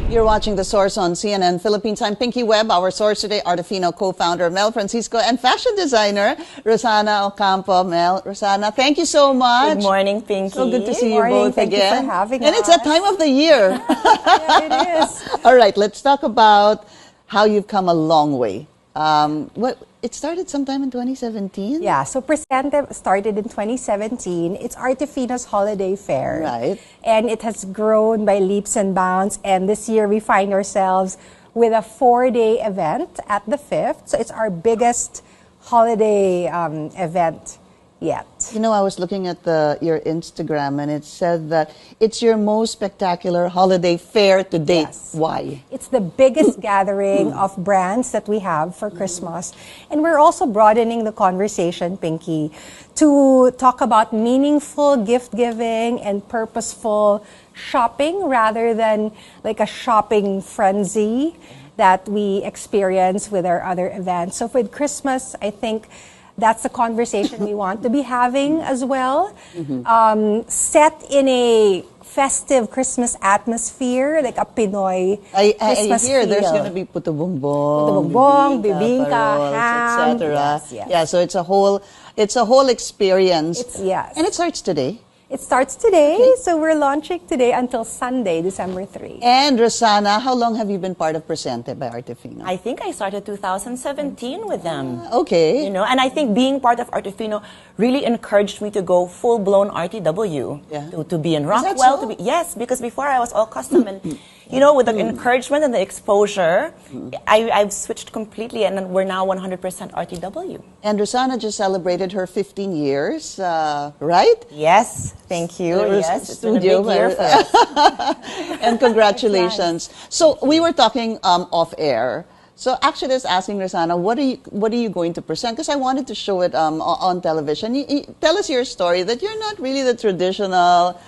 You're watching The Source on CNN Philippines. I'm Pinky Webb. Our source today, ArteFino co-founder Mel Francisco and fashion designer Rosana Ocampo. Mel, Rosana, thank you so much. Good morning, Pinky. So good to see you morning. both Thank again. you for having and us. it's that time of the year. Yeah, it is. All right, let's talk about how you've come a long way. It started sometime in 2017? Yeah, so Presente started in 2017. It's ArteFino's holiday fair. Right. And it has grown by leaps and bounds. And this year we find ourselves with a 4-day event at the 5th. So it's our biggest holiday event yet. You know, I was looking at your Instagram and it said that it's your most spectacular holiday fair to date. Yes. Why? It's the biggest gathering of brands that we have for Christmas. And we're also broadening the conversation, Pinky, to talk about meaningful gift giving and purposeful shopping rather than like a shopping frenzy that we experience with our other events. So with Christmas, I think that's the conversation we want to be having as well. Set in a festive Christmas atmosphere, like a Pinoy Christmas I hear feel. there's going to be puto bongbong, bibingka, paroles, ham, etc. yes. Yeah, so it's a whole experience. Yes. And it starts today. It starts today, so we're launching today until Sunday, December 3. And Rosana, how long have you been part of Presente by ArteFino? I think I started 2017 with them. Okay. You know, and I think being part of ArteFino really encouraged me to go full-blown RTW. Yeah. To be in that Rockwell. so? Yes, because before I was all custom and, you know, with the encouragement and the exposure, I've switched completely and we're now 100% RTW. And Rosana just celebrated her 15 years, right? Yes, thank you. Yes, it's been a big year for us. And congratulations. So we were talking off air. So actually, I was asking Rosana, what are you going to present? Because I wanted to show it on television. Tell us your story that you're not really the traditional.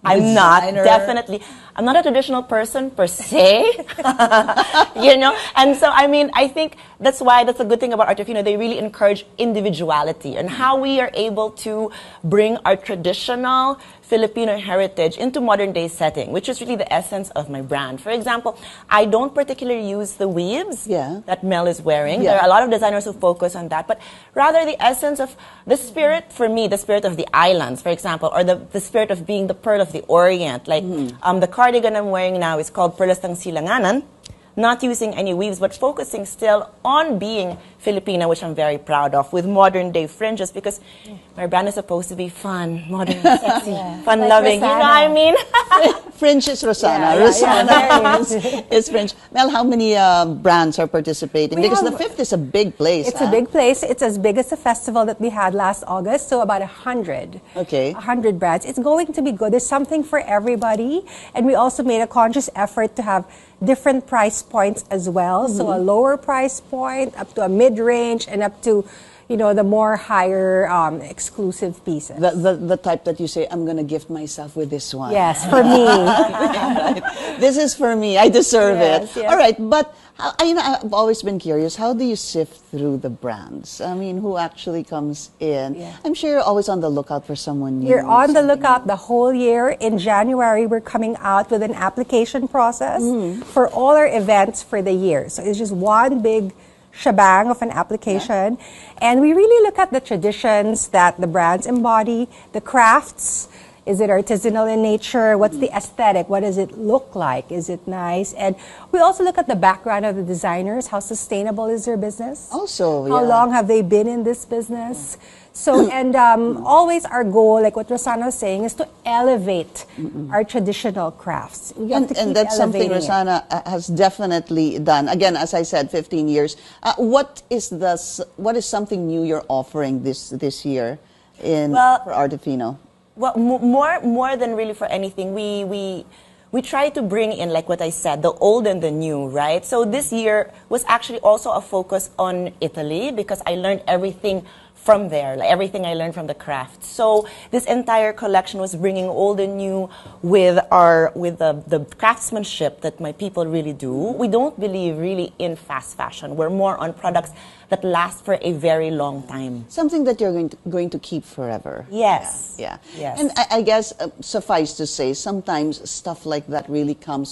I'm not, designer. definitely. I'm not a traditional person per se, you know? And so, I mean, I think that's a good thing about ArteFino. They really encourage individuality and how we are able to bring our traditional Filipino heritage into modern day setting, which is really the essence of my brand. For example, I don't particularly use the weaves that Mel is wearing. Yeah. There are a lot of designers who focus on that, but rather the essence of the spirit, for me, the spirit of the islands, for example, or the spirit of being the pearl of the Orient. Like the cardigan I'm wearing now is called Perlas ng Silanganan, not using any weaves, but focusing still on being Filipina, which I'm very proud of, with modern day fringes, because my brand is supposed to be fun, modern, sexy, fun-loving. You know what I mean? Fringe is Rosana. Yeah, Rosana is Fringe. Mel, how many brands are participating? Because the 5th is a big place. It's a big place. It's as big as the festival that we had last August, so about 100. Okay. 100 brands. It's going to be good. There's something for everybody. And we also made a conscious effort to have different price points as well. So a lower price point, up to a mid-range, and up to, you know, the more higher exclusive pieces. The type that you say, I'm going to gift myself with this one. Yes, for me. Right. This is for me. I deserve it. Yes. All right, but I've always been curious. How do you sift through the brands? I mean, who actually comes in? Yeah. I'm sure you're always on the lookout for someone new. You're on the lookout the whole year. In January, we're coming out with an application process for all our events for the year. So it's just one big shebang of an application. And we really look at the traditions that the brands embody, the crafts. Is it artisanal in nature? What's the aesthetic? What does it look like? Is it nice? And we also look at the background of the designers. How sustainable is their business? Also, How long have they been in this business? So, and always our goal, like what Rosana was saying, is to elevate our traditional crafts. We have to And keep that's something elevating it. Rosana has definitely done. Again, as I said, 15 years. What is something new you're offering this year for ArteFino? Well, more than really for anything, we try to bring in, like what I said, the old and the new, right? So this year was actually also a focus on Italy because I learned everything from there, like everything I learned from the craft. So this entire collection was bringing old and new with the craftsmanship that my people really do. We don't believe really in fast fashion. We're more on products that last for a very long time. Something that you're going to keep forever. Yes. Yeah. Yes. And I guess suffice to say, sometimes stuff like that really comes